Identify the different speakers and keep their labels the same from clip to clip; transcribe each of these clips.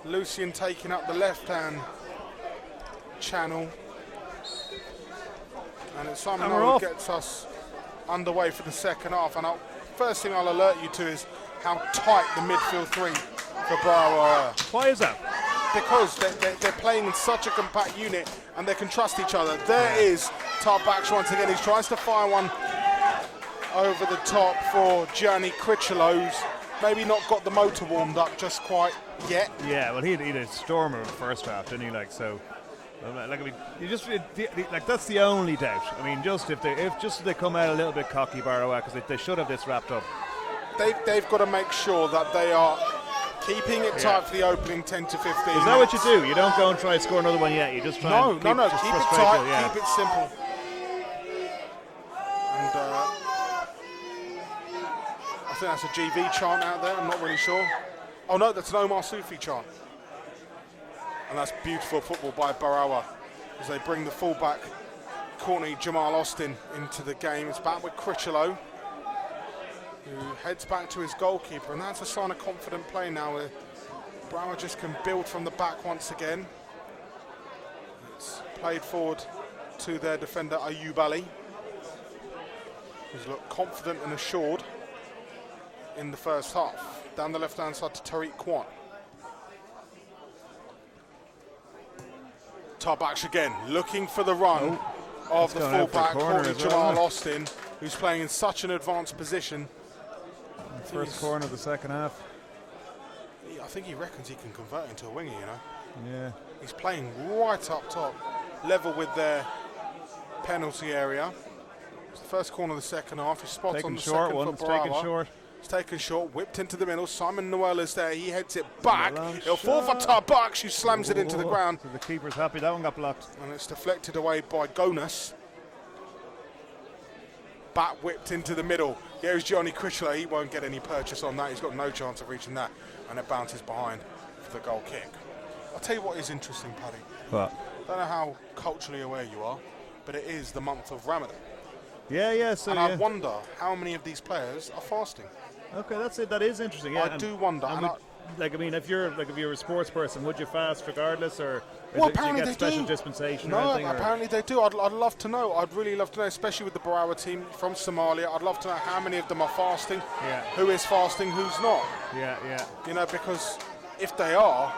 Speaker 1: Lucian taking up the left-hand channel. And it's Simon who gets us underway for the second half. And first thing I'll alert you to is how tight the midfield three for Barawa are.
Speaker 2: Why is that?
Speaker 1: Because they're playing in such a compact unit and they can trust each other. There is Tarbaksh once again. He tries to fire one over the top for Gianni Critchlow, who's maybe not got the motor warmed up just quite yet.
Speaker 2: Yeah, well, he had a stormer in the first half, didn't he? Like, so, like, I mean, like, that's the only doubt. I mean, just if they come out a little bit cocky, Barawa, because they should have this wrapped up.
Speaker 1: They've got to make sure that they are keeping it tight for the opening 10 to 15
Speaker 2: Is that
Speaker 1: minutes.
Speaker 2: what you do? You don't go and try to score another one yet. You just try
Speaker 1: No,
Speaker 2: and
Speaker 1: keep it tight, keep it simple. And I think that's a GV chant out there, I'm not really sure. Oh no, that's an Omar Sufi chant. And that's beautiful football by Barawa as they bring the fullback, Courtney Jamal Austin, into the game. It's back with Critchlow, who heads back to his goalkeeper, and that's a sign of confident play now where Barawa just can build from the back once again. It's played forward to their defender Ayub Ali, who's looked confident and assured in the first half. Down the left-hand side to Tariq Kwan. Tarbaksh again, looking for the run of the fullback, Courtney Jamal Austin, who's playing in such an advanced position.
Speaker 2: First corner of the second half.
Speaker 1: I think he reckons he can convert into a winger, you know.
Speaker 2: Yeah.
Speaker 1: He's playing right up top, level with their penalty area. It's the first corner of the second half. He's spot on the second for Barawa.
Speaker 2: Taken short.
Speaker 1: It's taken short, whipped into the middle. Simon Noel is there. He heads it back. It'll fall for Tarbaksh, who slams it into the ground.
Speaker 2: So the keeper's happy. That one got blocked.
Speaker 1: And it's deflected away by Gonas. Back whipped into the middle. Here's Gianni Critchlow. He won't get any purchase on that. He's got no chance of reaching that. And it bounces behind for the goal kick. I'll tell you what is interesting, Paddy.
Speaker 2: What?
Speaker 1: I don't know how culturally aware you are, but it is the month of Ramadan.
Speaker 2: Yeah. So
Speaker 1: and I wonder how many of these players are fasting.
Speaker 2: Okay, that's it. That is interesting. Yeah,
Speaker 1: I do wonder.
Speaker 2: If you're a sports person, would you fast regardless, or
Speaker 1: apparently
Speaker 2: do you get special
Speaker 1: do.
Speaker 2: dispensation?
Speaker 1: No,
Speaker 2: or anything,
Speaker 1: apparently they do. I'd love to know. I'd really love to know, especially with the Barawa team from Somalia. I'd love to know how many of them are fasting.
Speaker 2: Yeah.
Speaker 1: Who is fasting? Who's not?
Speaker 2: Yeah.
Speaker 1: You know, because if they are,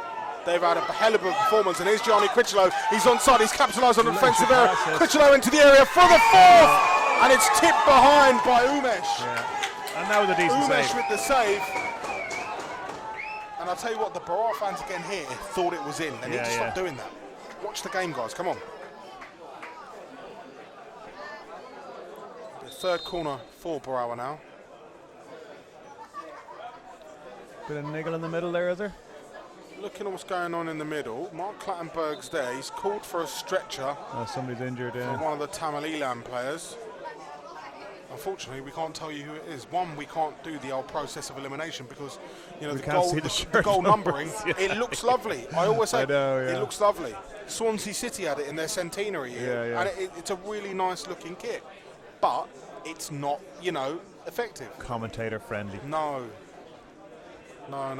Speaker 1: they've had a hell of a performance. And here's Gianni Critchlow. He's onside. He's capitalised on the defensive area. Critchlow into the area for the fourth. And it's tipped behind by Umesh.
Speaker 2: Yeah. And that was a decent
Speaker 1: Umesh
Speaker 2: save.
Speaker 1: with the save. And I'll tell you what, the Barawa fans again here thought it was in. They need to stop doing that. Watch the game, guys. Come on. The third corner for Barawa now.
Speaker 2: Bit of niggle in the middle there, is there?
Speaker 1: Looking at what's going on in the middle, Mark Clattenburg's there. He's called for a stretcher.
Speaker 2: Oh, somebody's injured,
Speaker 1: For one of the Tamil Eelam players. Unfortunately, we can't tell you who it is. One, we can't do the old process of elimination because, you know, the goal numbering, it looks lovely. I always say, it looks lovely. Swansea City had it in their centenary year, and it's a really nice looking kit. But it's not, you know, effective.
Speaker 2: Commentator friendly.
Speaker 1: No. What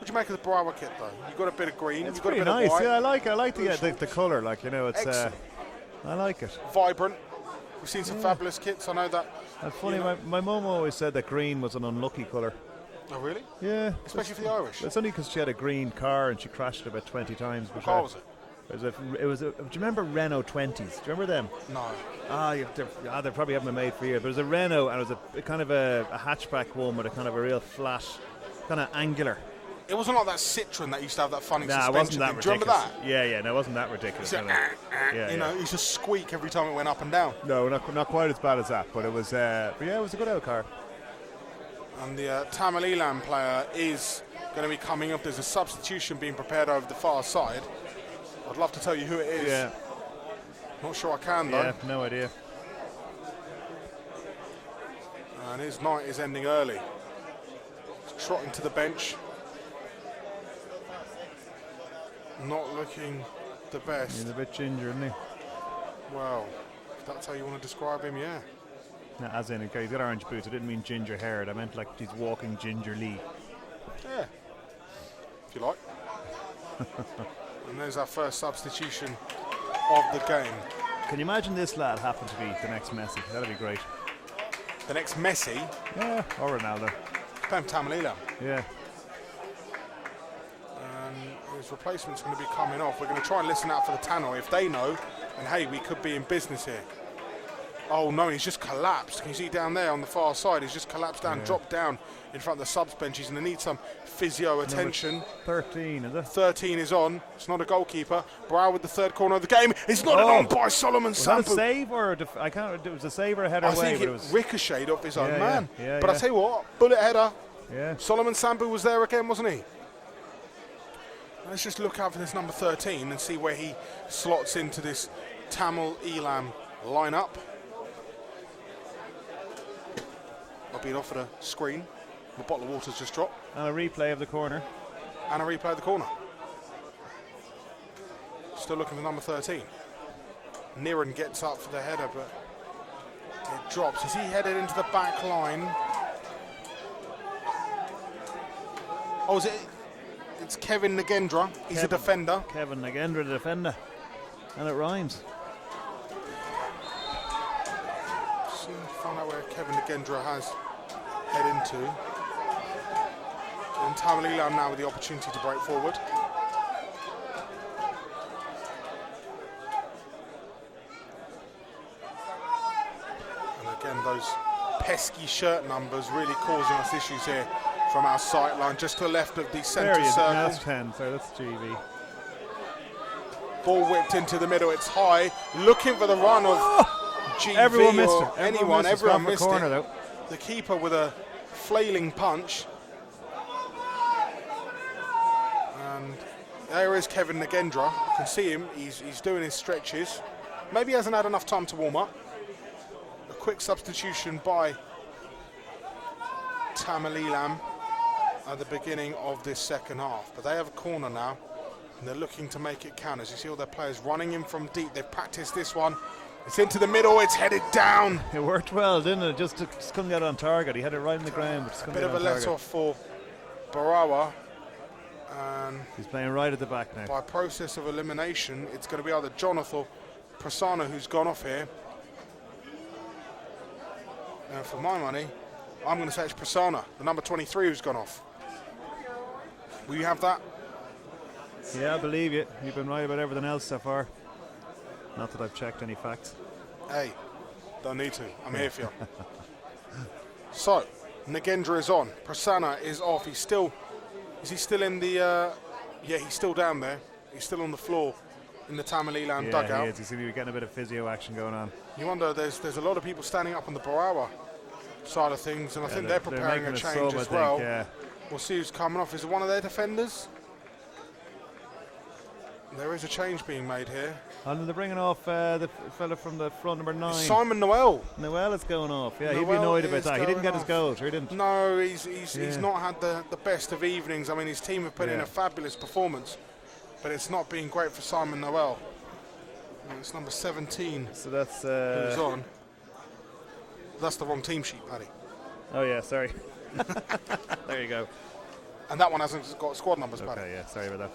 Speaker 1: do you make of the Barawa kit, though? You've got a bit of green.
Speaker 2: It's
Speaker 1: you've got
Speaker 2: pretty
Speaker 1: a bit
Speaker 2: nice.
Speaker 1: of white.
Speaker 2: Yeah, I like the colour. Like, you know, it's. I like it.
Speaker 1: Vibrant. We've seen some fabulous kits. I know that.
Speaker 2: That's funny. My mum always said that green was an unlucky colour.
Speaker 1: Oh, really?
Speaker 2: Yeah.
Speaker 1: Especially for the Irish.
Speaker 2: It's only because she had a green car and she crashed it about 20 times.
Speaker 1: What car was it?
Speaker 2: It was. Do you remember Renault 20s? Do you remember them?
Speaker 1: No.
Speaker 2: They probably haven't been made for you. But it was a Renault, and it was a kind of a hatchback one with a kind of a real flat, kind of angular.
Speaker 1: It wasn't like that Citroen that used to have that funny suspension.
Speaker 2: It wasn't that
Speaker 1: thing.
Speaker 2: ridiculous.
Speaker 1: Do you remember that?
Speaker 2: Yeah, no, it wasn't that ridiculous.
Speaker 1: You know, it used to squeak every time it went up and down.
Speaker 2: No, not quite as bad as that, but it was. But yeah, it was a good old car.
Speaker 1: And the Tamil Eelam player is going to be coming up. There's a substitution being prepared over the far side. I'd love to tell you who it is.
Speaker 2: Yeah.
Speaker 1: Not sure I can, though.
Speaker 2: Yeah, no idea.
Speaker 1: And his night is ending early. He's trotting to the bench. Not looking the best.
Speaker 2: He's a bit ginger, isn't he?
Speaker 1: Well, if that's how you want to describe him, yeah.
Speaker 2: No, as in, okay, he's got orange boots. I didn't mean ginger haired. I meant like he's walking gingerly.
Speaker 1: Yeah. you like. And there's our first substitution of the game.
Speaker 2: Can you imagine this lad happen to be the next Messi? That'd be great.
Speaker 1: The next Messi,
Speaker 2: Yeah, or Ronaldo.
Speaker 1: playing Eelam.
Speaker 2: Yeah.
Speaker 1: And his replacement's going to be coming off. We're going to try and listen out for the tannoy. If they know, then hey, we could be in business here. Oh no, he's just collapsed. Can you see down there on the far side? He's just collapsed down, dropped down in front of the subs bench. He's going to need some physio attention.
Speaker 2: 13, is it?
Speaker 1: 13 is on. It's not a goalkeeper. Brow with the third corner of the game. It's not on by Solomon
Speaker 2: Was that a
Speaker 1: Sambu.
Speaker 2: save or I can't. It was a save or a header
Speaker 1: I
Speaker 2: away,
Speaker 1: think
Speaker 2: but
Speaker 1: it
Speaker 2: it was.
Speaker 1: ricocheted off his own
Speaker 2: Yeah,
Speaker 1: man.
Speaker 2: yeah,
Speaker 1: but I
Speaker 2: yeah.
Speaker 1: tell you what, bullet header.
Speaker 2: Yeah.
Speaker 1: Solomon Sambu was there again, wasn't he? Let's just look out for this number 13 and see where he slots into this Eelam lineup. I'll be offered a screen. The bottle of water's just dropped.
Speaker 2: And a replay of the corner.
Speaker 1: And a replay of the corner. Still looking for number 13. Niran gets up for the header, but it drops. Is he headed into the back line? Oh, is it? It's Kevin Nagendra. He's a defender.
Speaker 2: Kevin Nagendra, the defender. And it rhymes.
Speaker 1: See, find out where Kevin Nagendra has head into. And Eelam now with the opportunity to break forward. And again, those pesky shirt numbers really causing us issues here from our sight line, just to the left of the centre
Speaker 2: There he is. No,
Speaker 1: circle.
Speaker 2: that's 10, so that's GV.
Speaker 1: Ball whipped into the middle, it's high, looking for the run of GV
Speaker 2: Everyone missed
Speaker 1: or
Speaker 2: it.
Speaker 1: anyone, everyone missed
Speaker 2: corner,
Speaker 1: it.
Speaker 2: though.
Speaker 1: The keeper with a flailing punch. And there is Kevin Nagendra. You can see him, he's doing his stretches. Maybe he hasn't had enough time to warm up. A quick substitution by Eelam at the beginning of this second half. But they have a corner now, and they're looking to make it count. As you see all their players running in from deep. They've practiced this one. It's into the middle, it's headed down.
Speaker 2: It worked well, didn't it? Just couldn't get on target. He had it right in the ground, but just couldn't
Speaker 1: Bit
Speaker 2: get
Speaker 1: of a
Speaker 2: on
Speaker 1: let
Speaker 2: target.
Speaker 1: off for Barawa. And
Speaker 2: He's playing right at the back now.
Speaker 1: by process of elimination, it's going to be either Jonathan or Prasanna who's gone off here. And for my money, I'm going to say it's Prasanna, the number 23 who's gone off. Will you have that?
Speaker 2: Yeah, I believe you. You've been right about everything else so far. Not that I've checked any facts.
Speaker 1: Hey, don't need to. I'm here for you. So, Nagendra is on. Prasanna is off. Is he still in the... yeah, he's still down there. He's still on the floor in the Eelam dugout.
Speaker 2: Yeah, he is. He's going to be getting a bit of physio action going on.
Speaker 1: You wonder, there's a lot of people standing up on the Barawa side of things, and I think they're preparing
Speaker 2: making
Speaker 1: a change
Speaker 2: sub, I
Speaker 1: as
Speaker 2: think,
Speaker 1: well.
Speaker 2: yeah.
Speaker 1: We'll see who's coming off. Is it one of their defenders? There is a change being made here.
Speaker 2: And they're bringing off the fella from the front, number 9.
Speaker 1: Simon Noel.
Speaker 2: Noel is going off. Yeah, he'd be
Speaker 1: Noel
Speaker 2: annoyed about
Speaker 1: is
Speaker 2: that. He didn't
Speaker 1: going
Speaker 2: get his
Speaker 1: off.
Speaker 2: goal, sure he didn't.
Speaker 1: No, he's not had the best of evenings. I mean, his team have put in
Speaker 2: Yeah.
Speaker 1: a fabulous performance, but it's not been great for Simon Noel. And it's number 17
Speaker 2: So that's...
Speaker 1: who's on. That's the wrong team sheet, Paddy.
Speaker 2: Oh, yeah, sorry. There you go.
Speaker 1: And that one hasn't got squad numbers, Paddy.
Speaker 2: Okay, yeah, sorry about that.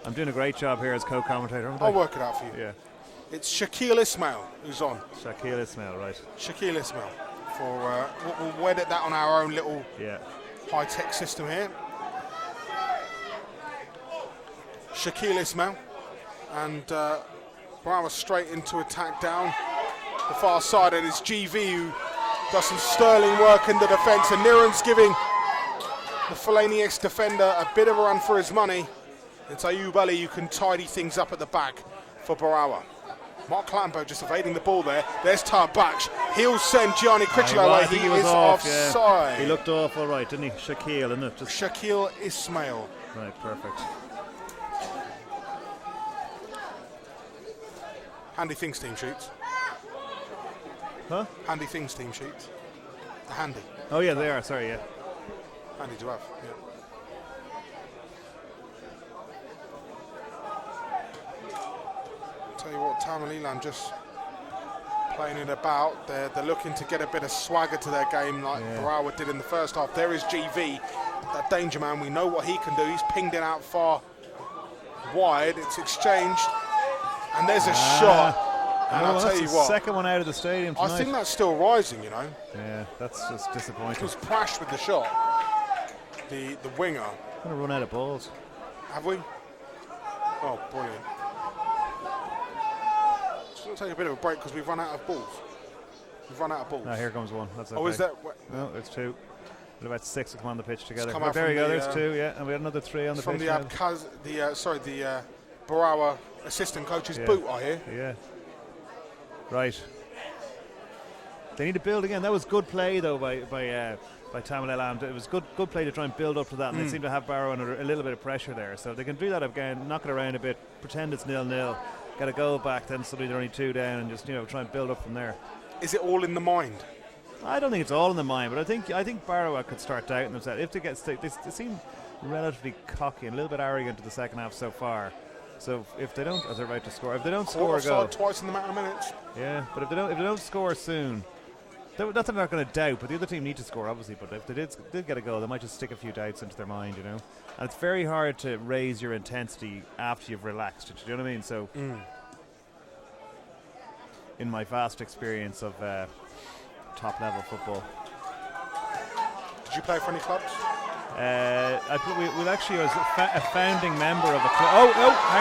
Speaker 2: I'm doing a great job here as co-commentator, aren't I?
Speaker 1: I'll work it out for you.
Speaker 2: Yeah.
Speaker 1: It's Shaquille Ismail who's on.
Speaker 2: Shaquille Ismail, right.
Speaker 1: Shaquille Ismail. We'll edit that on our own little
Speaker 2: Yeah.
Speaker 1: high-tech system here. Shaquille Ismail. And Barawa straight into attack down the far side. And it's GV who does some sterling work in the defence. And Niran's giving the Fellaini defender a bit of a run for his money. It's Ayub Ali who can tidy things up at the back for Barawa. Mark Clambo just evading the ball there. There's Tarbaksh. He'll send Gianni Critchlow away.
Speaker 2: I think
Speaker 1: He
Speaker 2: was
Speaker 1: is
Speaker 2: off, yeah.
Speaker 1: offside.
Speaker 2: He looked off all right, didn't he? Shaquille, isn't it? Just
Speaker 1: Shaquille Ismail.
Speaker 2: right, perfect.
Speaker 1: Handy things team sheets.
Speaker 2: Huh?
Speaker 1: Handy things team sheets. Handy.
Speaker 2: Oh, yeah, they are. Sorry, yeah.
Speaker 1: Handy to have, yeah. Tell you what, Eelam just playing it about. They're looking to get a bit of swagger to their game like Barawa did in the first half. There is GV. that danger man. We know what he can do. He's pinged it out far wide. It's exchanged, and there's a shot. And I'll tell you what,
Speaker 2: second one out of the stadium tonight.
Speaker 1: I think that's still rising, you know.
Speaker 2: Yeah, that's just disappointing.
Speaker 1: It was Prash with the shot, the winger.
Speaker 2: Going to run out of balls.
Speaker 1: Have we? Oh, brilliant. Just going to take a bit of a break because we've run out of balls.
Speaker 2: Oh, here comes one. That's okay.
Speaker 1: Oh, is that?
Speaker 2: No, there's two. We've about 6 to come on the pitch together.
Speaker 1: Come out
Speaker 2: there we go. There's 2. Yeah, and we had another 3 on the pitch.
Speaker 1: From the Barawa assistant coach's boot, I hear.
Speaker 2: Yeah. Right. They need to build again. That was good play though by Tamil Eelam. It was good play to try and build up to that, and they seem to have Barawa under a little bit of pressure there. So they can do that again, knock it around a bit, pretend it's 0-0, get a goal back, then suddenly they're only 2 down, and just try and build up from there.
Speaker 1: Is it all in the mind?
Speaker 2: I don't think it's all in the mind, but I think Barawa could start doubting themselves. If they seem relatively cocky and a little bit arrogant in the second half so far. So if they don't, as they're about to score, if they don't score a goal,
Speaker 1: twice in the matter of minutes.
Speaker 2: Yeah, but if they don't score soon, not that they're not going to doubt, but the other team need to score obviously. But if they did get a goal, they might just stick a few doubts into their mind, And it's very hard to raise your intensity after you've relaxed. Do you know what I mean? So, in my vast experience of top level football,
Speaker 1: did you play for any clubs?
Speaker 2: We'll actually, I was a founding member of a club.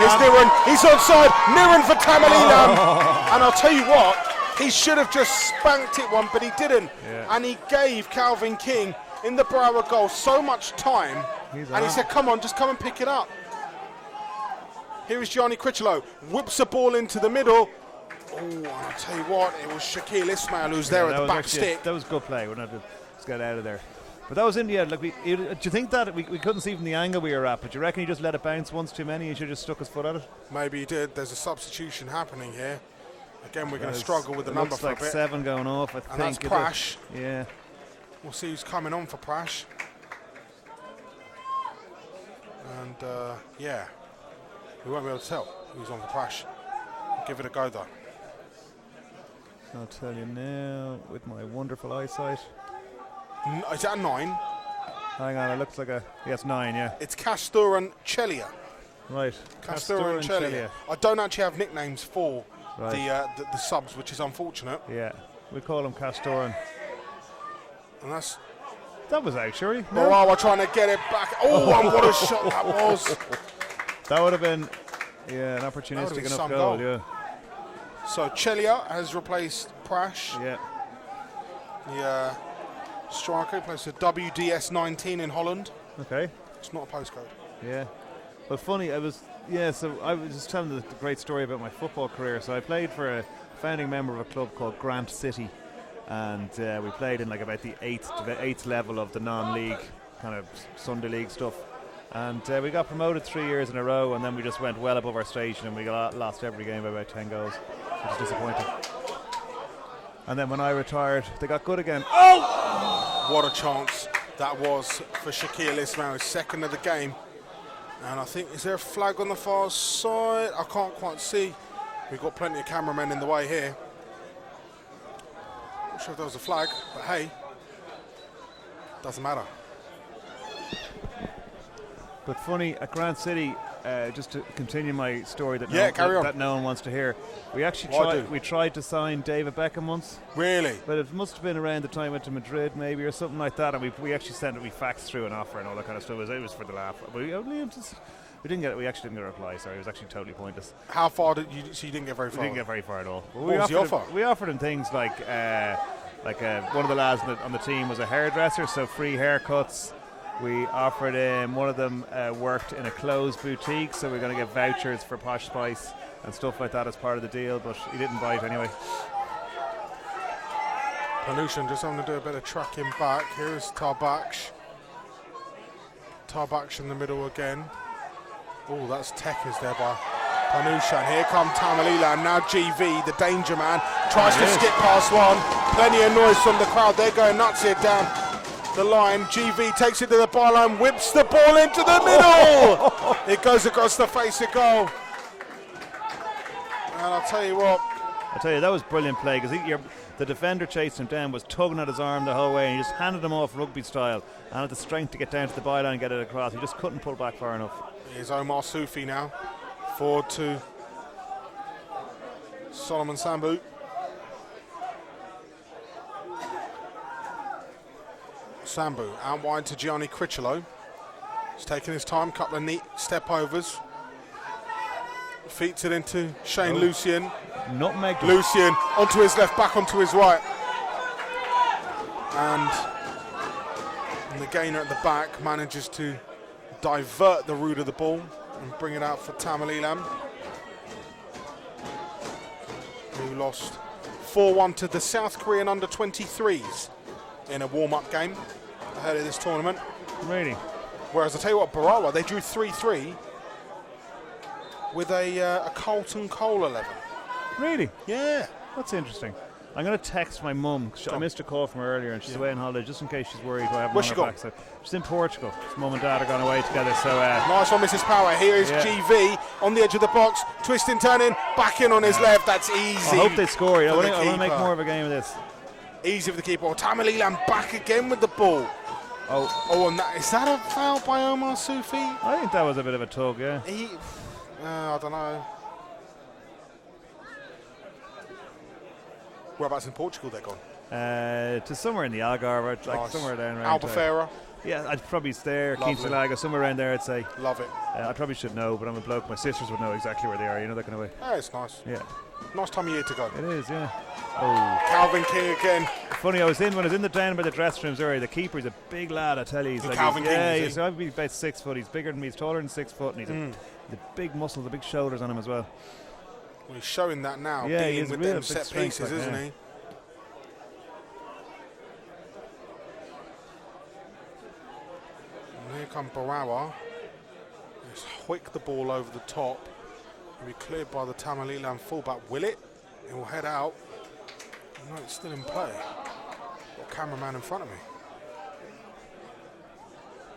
Speaker 1: It's Niran. He's onside. Niran for Tamil Eelam. And I'll tell you what, he should have just spanked it one, but he didn't.
Speaker 2: Yeah.
Speaker 1: And he gave Calvin King in the Barawa goal so much time. He said, come on, just come and pick it up. Here is Gianni Critchlow. Whips the ball into the middle. Oh, and I'll tell you what, it was Shaquille Ismail who's there at the back stick.
Speaker 2: That was good play. We're not just get out of there. But that was in the end. Do you think that we couldn't see from the angle we were at? But do you reckon he just let it bounce once too many? He should have just stuck his foot at it.
Speaker 1: Maybe he did. There's a substitution happening here. Again, we're going to struggle with the number for a bit.
Speaker 2: Looks like 7 going off. I think.
Speaker 1: That's Prash.
Speaker 2: Yeah.
Speaker 1: We'll see who's coming on for Prash. And we won't be able to tell who's on for Prash. Give it a go though.
Speaker 2: I'll tell you now with my wonderful eyesight.
Speaker 1: Is that a 9?
Speaker 2: Hang on, it looks like it's 9, yeah.
Speaker 1: It's Castor and Chelia.
Speaker 2: Right.
Speaker 1: Castor and Chelia. I don't actually have nicknames for the subs, which is unfortunate.
Speaker 2: Yeah, we call them Castoran.
Speaker 1: And
Speaker 2: that was out, surely?
Speaker 1: No? Barawa trying to get it back. Oh, and what a shot that was.
Speaker 2: That would have been, an opportunistic enough goal, yeah.
Speaker 1: So Chelia has replaced Prash.
Speaker 2: Yeah.
Speaker 1: The striker plays for WDS 19 in Holland.
Speaker 2: Okay.
Speaker 1: It's not a postcode.
Speaker 2: Yeah. But funny, so I was just telling the great story about my football career. So I played for a founding member of a club called Grant City, and we played in about the eighth level of the non-league kind of Sunday league stuff. And we got promoted 3 years in a row, and then we just went well above our station, and we lost every game by about 10 goals, which is disappointing. And then when I retired, they got good again.
Speaker 1: Oh! What a chance that was for Shaquille Ismail, second of the game. And I think, is there a flag on the far side? I can't quite see. We've got plenty of cameramen in the way here. Not sure if there was a flag, but hey, doesn't matter.
Speaker 2: But funny, at Grant City, just to continue my story that no one wants to hear, we actually tried to sign David Beckham once.
Speaker 1: Really?
Speaker 2: But it must have been around the time I went to Madrid, maybe, or something like that. And we actually we faxed through an offer and all that kind of stuff. It was for the laugh. But we didn't get it. We actually didn't get a reply. Sorry, it was actually totally pointless.
Speaker 1: How far did you? So you didn't get very far.
Speaker 2: We didn't get very far at all.
Speaker 1: What was the offer?
Speaker 2: We offered him things like one of the lads on the team was a hairdresser, so free haircuts. We offered him, one of them worked in a clothes boutique, so we're going to get vouchers for Posh Spice and stuff like that as part of the deal, but he didn't bite anyway.
Speaker 1: Panushan just having to do a bit of tracking back. Here's Tarbaksh. Tarbaksh in the middle again. Oh, that's Tekers there by Panushan. Here come Tamil Eelam. Now GV, the danger man, tries to skip past one. Plenty of noise from the crowd. They're going nuts here down the line. GV takes it to the byline, whips the ball into the middle. It goes across the face of goal. And I'll tell you what.
Speaker 2: That was brilliant play, because The defender chased him down, was tugging at his arm the whole way, and he just handed him off rugby style and had the strength to get down to the byline and get it across. He just couldn't pull back far enough.
Speaker 1: Here's Omar Sufi now. Forward to Solomon Sambu. Sambu out wide to Gianni Cricciolo. He's taking his time, couple of neat step overs. Feeds it into Shane Lucien.
Speaker 2: Nutmeg.
Speaker 1: Lucien onto his left, back onto his right. And the gainer at the back manages to divert the route of the ball and bring it out for Tamil Eelam, who lost 4-1 to the South Korean under-23s in a warm-up game ahead of this tournament.
Speaker 2: Really?
Speaker 1: Whereas I tell you what, Barawa, they drew 3-3 with a Carlton Cole 11.
Speaker 2: Really?
Speaker 1: Yeah.
Speaker 2: That's interesting. I'm going to text my mum. I missed a call from her earlier and she's away on holiday, just in case she's worried.
Speaker 1: Where's she gone?
Speaker 2: So she's in Portugal. His mum and dad are going away together. So
Speaker 1: nice one, Mrs. Power. Here is GV on the edge of the box, twisting, turning, back in on his left. That's easy.
Speaker 2: I hope they score. I want to make more of a game of this.
Speaker 1: Easy for the keeper. Tamil Eelam back again with the ball. And is that a foul by Omar Sufi?
Speaker 2: I think that was a bit of a tug, yeah.
Speaker 1: I don't know. Whereabouts in Portugal they're gone?
Speaker 2: To somewhere in the Algarve, somewhere down around.
Speaker 1: Albufeira?
Speaker 2: Yeah, I'd probably stay there. Quince somewhere around there, I'd say.
Speaker 1: Love it.
Speaker 2: I probably should know, but I'm a bloke. My sisters would know exactly where they are, that kind of way.
Speaker 1: Yeah, it's nice.
Speaker 2: Yeah.
Speaker 1: Nice time of year to go.
Speaker 2: It is, yeah. Oh.
Speaker 1: Calvin King again.
Speaker 2: Funny, when I was in the down by the dressing rooms earlier, the keeper's a big lad, I tell you.
Speaker 1: Calvin King,
Speaker 2: he's about 6 foot. He's bigger than me. He's taller than 6 foot, and he's the big muscles, the big shoulders on him as well.
Speaker 1: Well, he's showing that now, being with them set pieces, isn't he? And here come Barawa. Let's whick the ball over the top. It'll be cleared by the Tamil Eelam fullback. Will it? It will head out. No, it's still in play. Got a cameraman in front of me.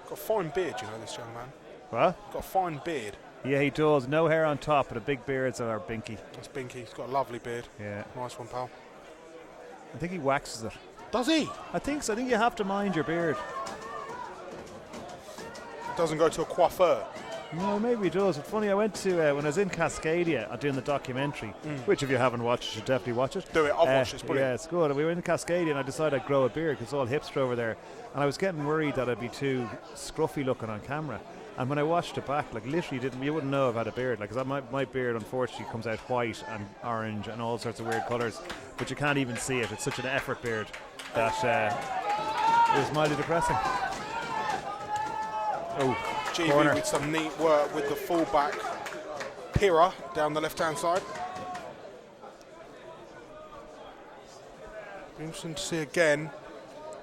Speaker 1: Got a fine beard, this young man.
Speaker 2: What?
Speaker 1: Got a fine beard.
Speaker 2: Yeah, he does. No hair on top, but a big beard, so our Binky.
Speaker 1: That's Binky. He's got a lovely beard.
Speaker 2: Yeah.
Speaker 1: Nice one, pal.
Speaker 2: I think he waxes it.
Speaker 1: Does he?
Speaker 2: I think so. I think you have to mind your beard.
Speaker 1: It doesn't go to a coiffeur.
Speaker 2: No, maybe he does. It's funny, I went to, when I was in Cascadia doing the documentary, which if you haven't watched, you should definitely watch it.
Speaker 1: Do it, I'll watch it, it's brilliant.
Speaker 2: Yeah, it's good. We were in Cascadia and I decided I'd grow a beard because it's all hipster over there. And I was getting worried that I'd be too scruffy looking on camera. And when I watched it back, literally you wouldn't know I've had a beard. Because my beard, unfortunately, comes out white and orange and all sorts of weird colours. But you can't even see it. It's such an effort beard that it was mildly depressing. Oh,
Speaker 1: GV
Speaker 2: corner.
Speaker 1: With some neat work with the fullback Pira down the left-hand side. Be interesting to see again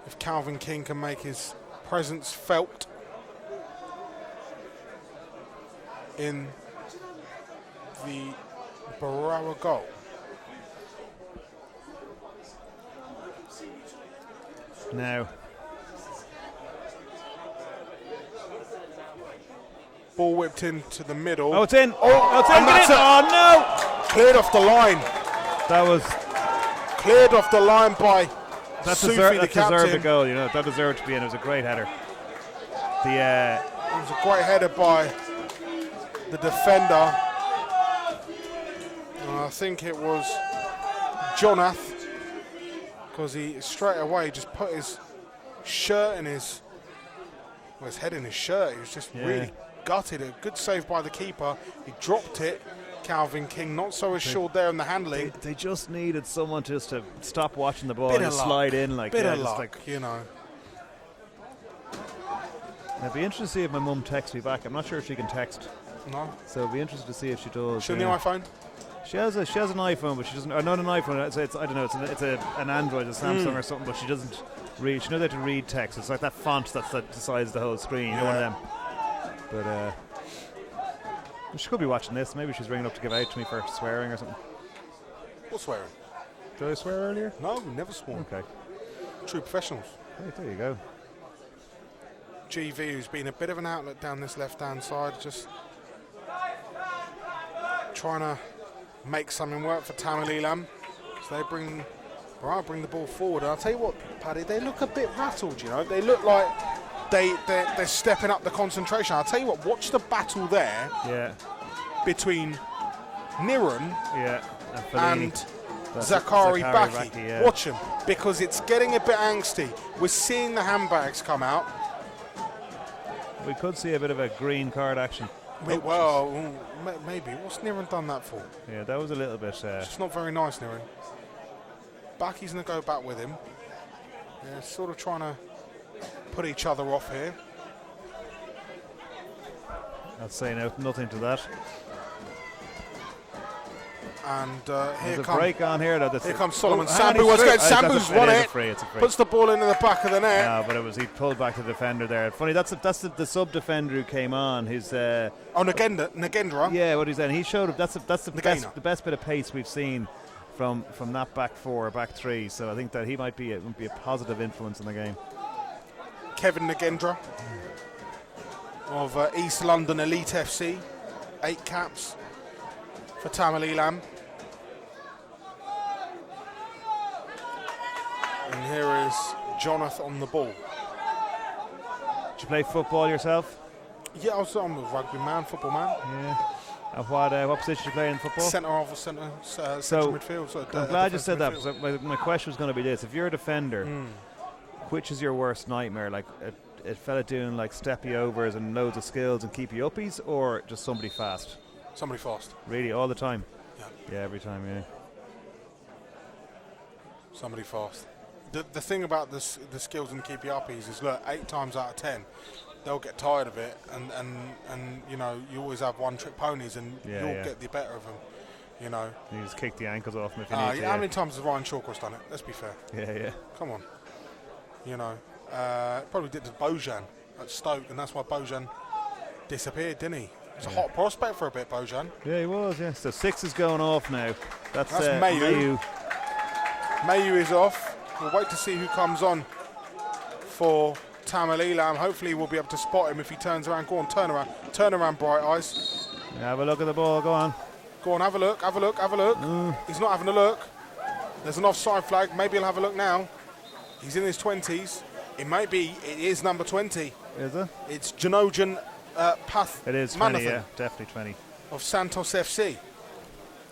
Speaker 1: if Calvin King can make his presence felt in the Barawa goal.
Speaker 2: Now.
Speaker 1: Ball whipped into the middle.
Speaker 2: Oh, it's in. Oh, it's in.
Speaker 1: And that's it.
Speaker 2: Oh, no.
Speaker 1: Cleared off the line.
Speaker 2: That was
Speaker 1: cleared off the line by Sufi, the captain.
Speaker 2: Deserved a goal, That deserved to be in. It was a great header.
Speaker 1: It was a great header by the defender. I think it was Jonath, because he straight away just put his shirt in his head in his shirt. He was just really gutted. A good save by the keeper. He dropped it. Calvin King not so assured there in the handling.
Speaker 2: They just needed someone just to stop watching the ball and slide in
Speaker 1: Bit of luck,
Speaker 2: I'd be interested to see if my mum texts me back. I'm not sure if she can text.
Speaker 1: No.
Speaker 2: So I'd be interested to see if she does.
Speaker 1: She on the iPhone?
Speaker 2: She has an iPhone, but she doesn't. Not an iPhone. It's I don't know. It's an Android, a Samsung or something. But she doesn't read. She knows how to read text. It's like that font that decides the whole screen. One of them. But she could be watching this. Maybe she's ringing up to give out to me for swearing or something.
Speaker 1: What swearing?
Speaker 2: Did I swear earlier?
Speaker 1: No, never sworn.
Speaker 2: Okay.
Speaker 1: True professionals.
Speaker 2: Hey, there you go.
Speaker 1: GV, who's been a bit of an outlet down this left-hand side, just trying to make something work for Tamil Eelam. So they bring Barawa bring the ball forward. And I'll tell you what, Paddy, they look a bit rattled, you know. They look like they're stepping up the concentration. I'll tell you what, watch the battle there between Niran and Zakari Baki.
Speaker 2: Yeah.
Speaker 1: Watch him, because it's getting a bit angsty. We're seeing the handbags come out.
Speaker 2: We could see a bit of a green card action.
Speaker 1: Well, maybe. What's Niran done that for?
Speaker 2: Yeah, that was a little bit...
Speaker 1: It's not very nice, Niran. Baki's going to go back with him. Yeah, sort of trying to put each other off here.
Speaker 2: I'd say nothing to that.
Speaker 1: And
Speaker 2: here comes a break on here.
Speaker 1: Here comes Solomon Sambu. Sambu's won it.
Speaker 2: It's a free.
Speaker 1: Puts the ball into the back of the net.
Speaker 2: No, but he pulled back the defender there. Funny, that's the sub defender who came on. His
Speaker 1: Nagendra.
Speaker 2: Yeah, what he's saying. He showed up. That's the best bit of pace we've seen from that back four or back three. So I think that he might be a positive influence in the game.
Speaker 1: Kevin Nagendra of East London Elite FC, 8 caps for Tamil Eelam. And here is Jonathan on the ball.
Speaker 2: Did you play football yourself?
Speaker 1: Yeah, I'm a rugby man, football man.
Speaker 2: Yeah. And what position did you play in football?
Speaker 1: Centre midfield. So
Speaker 2: I'm glad you said that, because my question was going to be this. If you're a defender, which is your worst nightmare? Like a fella doing like steppy overs and loads of skills and keep you uppies, or just somebody fast?
Speaker 1: Somebody fast.
Speaker 2: Really, all the time?
Speaker 1: Yeah.
Speaker 2: Yeah, every time, yeah.
Speaker 1: Somebody fast. The thing about the skills and keep you uppies is, look, 8 times out of 10, they'll get tired of it, and you know, you always have one-trick ponies, and you'll get the better of them, you know.
Speaker 2: You just kick the ankles off them if you need to.
Speaker 1: How many times has Ryan Shawcross done it? Let's be fair.
Speaker 2: Yeah.
Speaker 1: Come on. You know, probably did to Bojan at Stoke, and that's why Bojan disappeared, didn't he? He's a hot prospect for a bit, Bojan.
Speaker 2: Yeah, he was, yeah. So 6 is going off now. That's
Speaker 1: Mayu. Mayu is off. We'll wait to see who comes on for Tamil Eelam. Hopefully we'll be able to spot him if he turns around. Go on, turn around. Turn around, Bright Eyes.
Speaker 2: Have a look at the ball, go on.
Speaker 1: Go on, have a look. He's not having a look. There's an offside flag. Maybe he'll have a look now. He's in his 20s. It is number 20.
Speaker 2: Is it?
Speaker 1: It's Janojan Path.
Speaker 2: It is 20, yeah, definitely 20.
Speaker 1: Of Santos FC.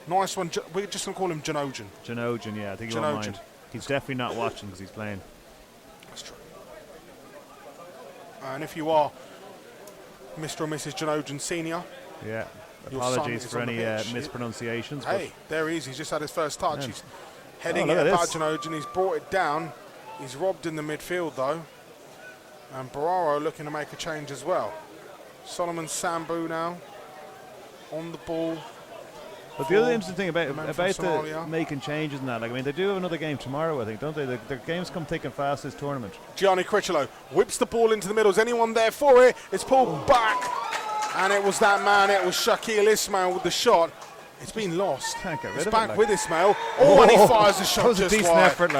Speaker 1: Nice one. We're just going to call him Janojan.
Speaker 2: Janojan, yeah, I think he won't mind. He's definitely not watching because he's playing.
Speaker 1: That's true. And if you are Mr. or Mrs. Janojan Senior,
Speaker 2: apologies for any mispronunciations.
Speaker 1: Hey, there he is. He's just had his first touch. Yeah. He's heading it at Janojan. He's brought it down. He's robbed in the midfield, though. And Barawa looking to make a change as well. Solomon Sambu now on the ball.
Speaker 2: But the other interesting thing about making changes and that, like, I mean, they do have another game tomorrow, I think, don't they? Their games come thick and fast this tournament.
Speaker 1: Gianni Cricciolo whips the ball into the middle. Is anyone there for it? It's pulled back. And it was that man. It was Shakil Ismail with the shot. It's been lost.
Speaker 2: Can't get rid
Speaker 1: it's
Speaker 2: of
Speaker 1: back
Speaker 2: it,
Speaker 1: with Ismail. And he fires the shot.
Speaker 2: That was a decent effort,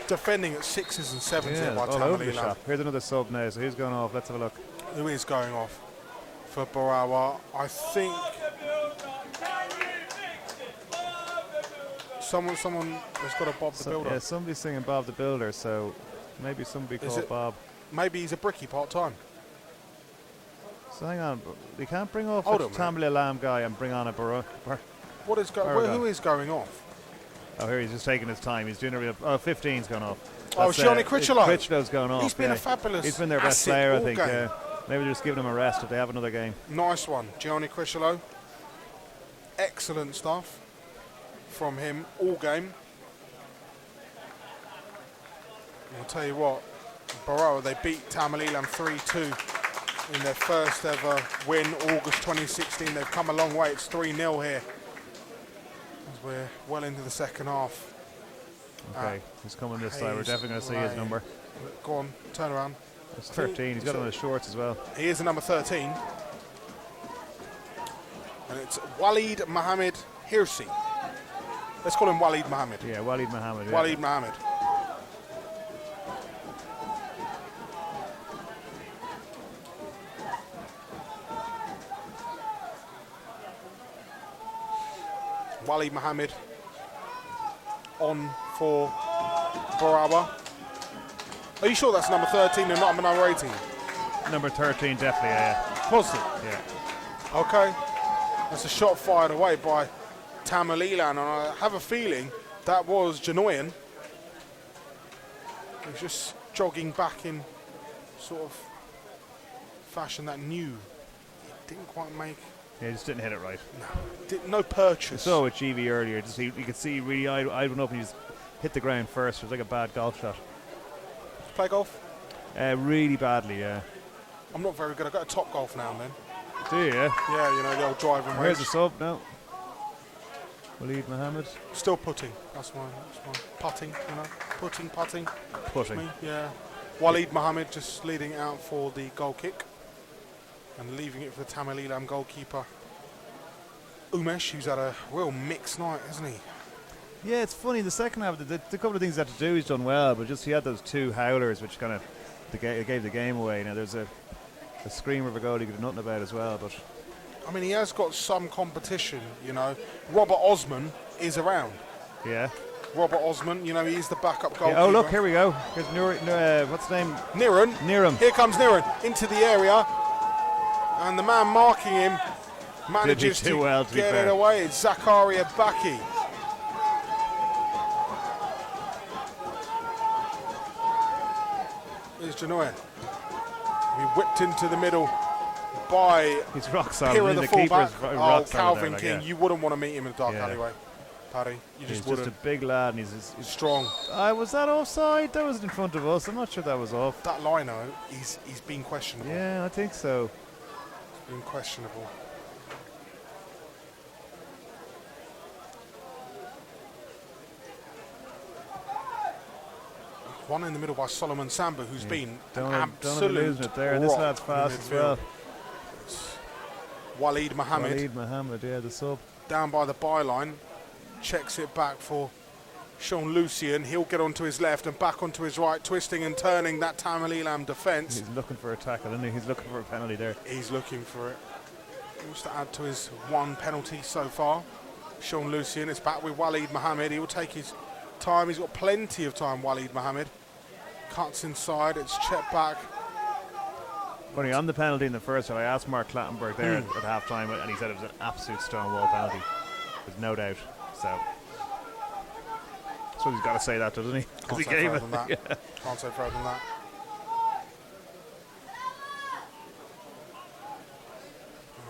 Speaker 1: Defending at 6s and 7s here by
Speaker 2: all over the
Speaker 1: Tamil
Speaker 2: shop. Here's another sub now, so who's going off? Let's have a look.
Speaker 1: Who is going off for Barawa? I think someone has got to Bob the Builder.
Speaker 2: Yeah, somebody's singing Bob the Builder, so maybe somebody called Bob.
Speaker 1: Maybe he's a brickie part-time.
Speaker 2: So hang on, we can't bring off a Tamil Eelam guy and bring on a Brora.
Speaker 1: Who is going off?
Speaker 2: Oh, here he's just taking his time. He's doing a real... 15's gone off.
Speaker 1: Gianni Cricciolo.
Speaker 2: Cricciolo's going off.
Speaker 1: He's been a fabulous
Speaker 2: He's been their best player, I think. Maybe they're just giving him a rest if they have another game.
Speaker 1: Nice one, Gianni Cricciolo. Excellent stuff from him all game. I'll tell you what, Barawa, they beat Tamil Eelam 3-2 in their first ever win, August 2016. They've come a long way. It's 3-0 here. We're well into the second half.
Speaker 2: Okay, he's coming this side. We're definitely going to see his number.
Speaker 1: Go on, turn around.
Speaker 2: It's 13. He's got it on his shorts as well.
Speaker 1: He is the number 13. And it's Walid Mohammed Hirsi. Let's call him Walid Mohammed.
Speaker 2: Yeah, Walid Mohammed.
Speaker 1: Walid Mohammed. Walid Mohammed on for Barawa. Are you sure that's number 13 and not number 18?
Speaker 2: Number 13, definitely, yeah.
Speaker 1: Positive?
Speaker 2: Yeah.
Speaker 1: Okay. That's a shot fired away by Tamil Eelam, and I have a feeling that was Janoyan. He was just jogging back in sort of fashion that knew it didn't quite make.
Speaker 2: Yeah, he just didn't hit it right.
Speaker 1: No purchase.
Speaker 2: I saw with GV earlier, just you could see really I went up and he just hit the ground first. It was like a bad golf shot.
Speaker 1: Play golf?
Speaker 2: Really badly, yeah.
Speaker 1: I'm not very good. I go to Top Golf now and then.
Speaker 2: Do you?
Speaker 1: Yeah, you know, the old driving range.
Speaker 2: Where's the sub now? Waleed Mohammed.
Speaker 1: Still putting. That's my putting, you know. Putting.
Speaker 2: Putting.
Speaker 1: Me, yeah. Waleed Mohammed just leading it out for the goal kick. And leaving it for the Tamil Eelam goalkeeper, Umesh, who's had a real mixed night, hasn't he?
Speaker 2: Yeah, it's funny. The second half, the couple of things he had to do, he's done well, but just he had those two howlers, which kind of gave the game away. Now there's a screamer of a goal he could do nothing about as well. But
Speaker 1: I mean, he has got some competition, you know. Robert Osman is around.
Speaker 2: Yeah.
Speaker 1: Robert Osman, you know, he's the backup goalkeeper.
Speaker 2: Yeah, oh, look, here we go. Here's what's his name?
Speaker 1: Niran. Here comes Niran into the area. And the man marking him manages to get it away. It's Zakaria Baki. Here's Janoyan. He whipped into the middle by
Speaker 2: he's rock solid.
Speaker 1: Hira, the fullback. Calvin
Speaker 2: there,
Speaker 1: King. You wouldn't want to meet him in a dark alleyway, Paddy. You
Speaker 2: he's
Speaker 1: just wouldn't.
Speaker 2: Just a big lad, and he's
Speaker 1: strong.
Speaker 2: Was that offside? That was in front of us. I'm not sure that was off.
Speaker 1: That lino, he's been questionable.
Speaker 2: Yeah, I think so.
Speaker 1: Been questionable. One in the middle by Solomon Sambu, who's been absolute
Speaker 2: losing it there, and this lad's fast as well.
Speaker 1: Waleed Mohammed,
Speaker 2: yeah, the sub.
Speaker 1: Down by the byline, checks it back for Sean Lucian. He'll get onto his left and back onto his right, twisting and turning that Tamil Eelam defence.
Speaker 2: He's looking for a tackle, isn't he? He's looking for a penalty there.
Speaker 1: He's looking for it. He wants to add to his one penalty so far. Sean Lucian is back with Waleed Mohammed. He will take his time. He's got plenty of time, Waleed Mohammed. Cuts inside. It's checked back.
Speaker 2: Funny, on the penalty in the first one, I asked Mark Clattenburg there at half-time, and he said it was an absolute stonewall penalty. There's no doubt. So he's got to say that, doesn't he?
Speaker 1: Can't say further than that. Yeah. Can't say further than that.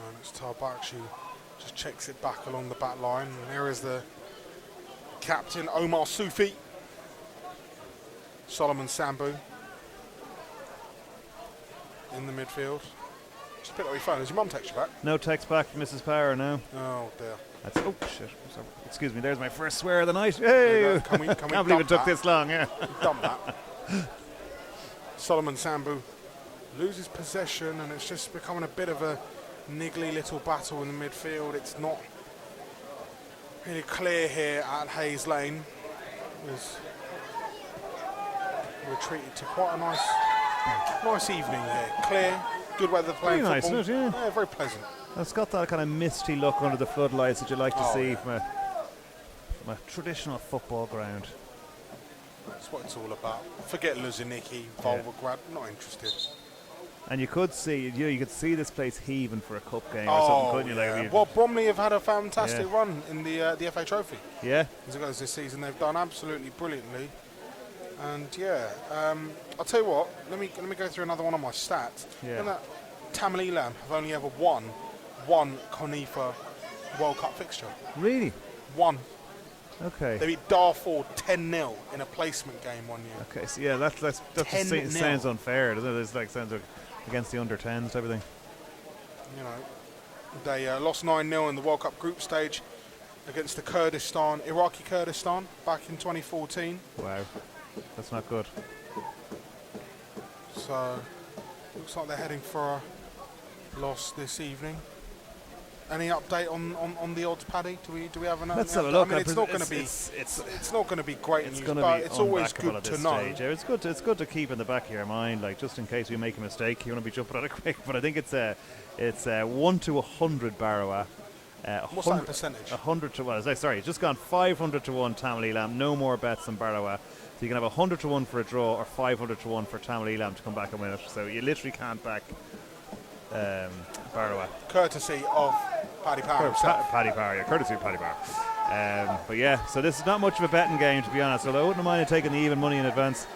Speaker 1: And it's Tarbachi just checks it back along the back line. And here is the captain, Omar Sufi. Solomon Sambu in the midfield. Just pick up your phone. Has your mum text you back?
Speaker 2: No text back from Mrs. Power now.
Speaker 1: Oh dear.
Speaker 2: That's shit. Excuse me. There's my first swear of the night. Hey!
Speaker 1: Can we
Speaker 2: can't believe it took this long. Yeah.
Speaker 1: Dump that. Solomon Sambu loses possession, and it's just becoming a bit of a niggly little battle in the midfield. It's not really clear here at Hayes Lane. We're treated to quite a nice evening here. Clear, good weather playing
Speaker 2: very
Speaker 1: football.
Speaker 2: Nice, isn't it?
Speaker 1: Yeah, very pleasant.
Speaker 2: It's got that kind of misty look under the floodlights that you like to see from a traditional football ground.
Speaker 1: That's what it's all about. Forget Luziniki, Volvograd, not interested.
Speaker 2: And you could see, you could see this place heaving for a cup game or something, couldn't you?
Speaker 1: Yeah.
Speaker 2: Like,
Speaker 1: well, Bromley have had a fantastic run in the FA Trophy.
Speaker 2: Yeah.
Speaker 1: As it goes this season, they've done absolutely brilliantly. And I'll tell you what. Let me go through another one of my stats.
Speaker 2: Yeah.
Speaker 1: And that Tamil Eelam have only ever won one CONIFA World Cup fixture.
Speaker 2: Really?
Speaker 1: One.
Speaker 2: Okay.
Speaker 1: They beat Darfur 10-0 in a placement game one year.
Speaker 2: Okay. So yeah, that sounds unfair, doesn't it? It's like sounds against the under-10s type of thing.
Speaker 1: You know, they lost 9-0 in the World Cup group stage against the Iraqi Kurdistan back in 2014.
Speaker 2: Wow. That's not good.
Speaker 1: So, looks like they're heading for a loss this evening. Any update on the odds, Paddy? Do we have an?
Speaker 2: Let's have a look.
Speaker 1: I mean, it's not going to be great news, but it's always good to know.
Speaker 2: Yeah, it's good to keep in the back of your mind, like just in case we make a mistake, you want to be jumping on it quick. But I think it's 1 to 100 Barawa,
Speaker 1: What's that in percentage?
Speaker 2: 100 to 1. Sorry, it's just gone 500 to 1 Tamil Eelam. No more bets than Barawa. So you can have 100 to 1 for a draw or 500 to 1 for Tamil Eelam to come back and win it. So you literally can't back Barawa.
Speaker 1: Courtesy of Paddy Power himself.
Speaker 2: Paddy Power, yeah, courtesy of Paddy Power. But yeah, so this is not much of a betting game, to be honest. Although I wouldn't mind taking the even money in advance.